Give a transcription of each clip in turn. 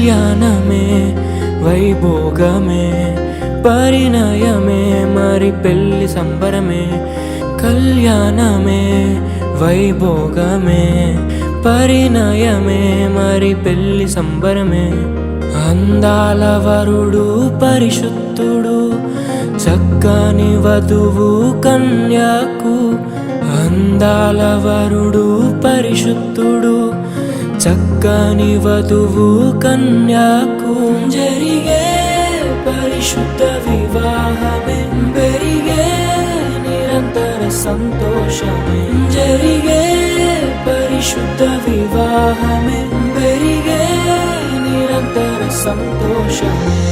కళ్యాణమే వైభోగమే పరిణయమే మరి పెళ్లి సంబరమే. కళ్యాణమే వైభోగమే పరిణయమే మరి పెళ్లి సంబరమే. అందాల వరుడు పరిశుద్ధుడు చక్కని వధువు కన్యకు. అందాల వరుడు పరిశుద్ధుడు చక్కని వధువు కన్యకు. జరిగే పరిశుద్ధ వివాహమే పెరిగే నిరంతర సంతోషమే. జరిగే పరిశుద్ధ వివాహమే పెరిగే నిరంతర సంతోషమే.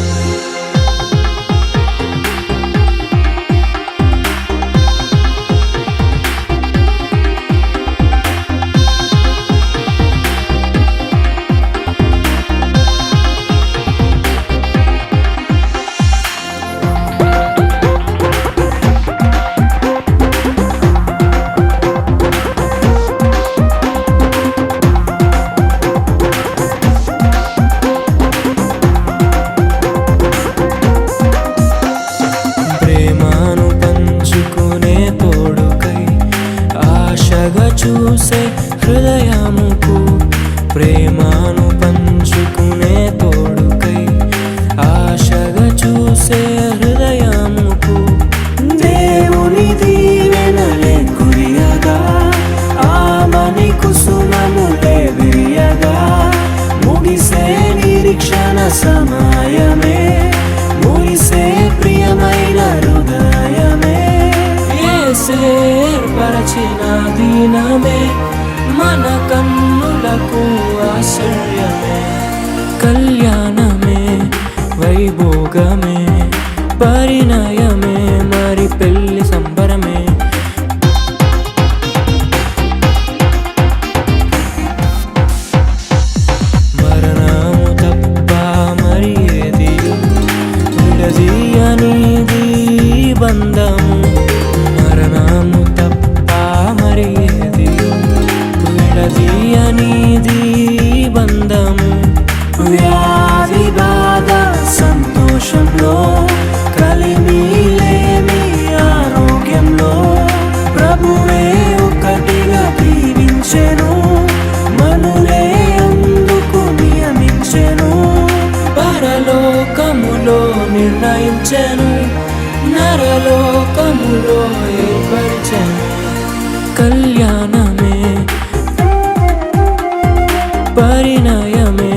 ప్రేమను పంచుకునే తోడుకై ఆశగా చూసే హృదయముకు. ప్రేమను పంచుకునే తోడుకై ఆశగా చూసే హృదయముకు. దేవుని దీవెనలే కురియగా ఆమని కుసుమములే విరియగా. ముగిసే నిరీక్షణ సమయమే ముగిసే ప్రియమైన హృదయమే. ఏర్పరచిన దీనమే మన కన్నులకు ఆశ్చర్యమే. కళ్యాణమే వైభోగమే పరిణయమే మరి పెళ్లి సంబరమే. మరణము తప్ప మరి ఏది విడదీయనిది బంధము. మరణము తప్ప మరి ఏది విడదీయనిది బంధము. వ్యాధి బాధ సంతోషంలో కలిమిలేమి ఆరోగ్యంలో ప్రభువే ఒకటిగా దీవించెను. మనులే అందుకు నియమించెను. పరలోకములో నిర్ణయించెను నరలోకములో ఏర్పరిచెను. కళ్యాణమే పరిణయమే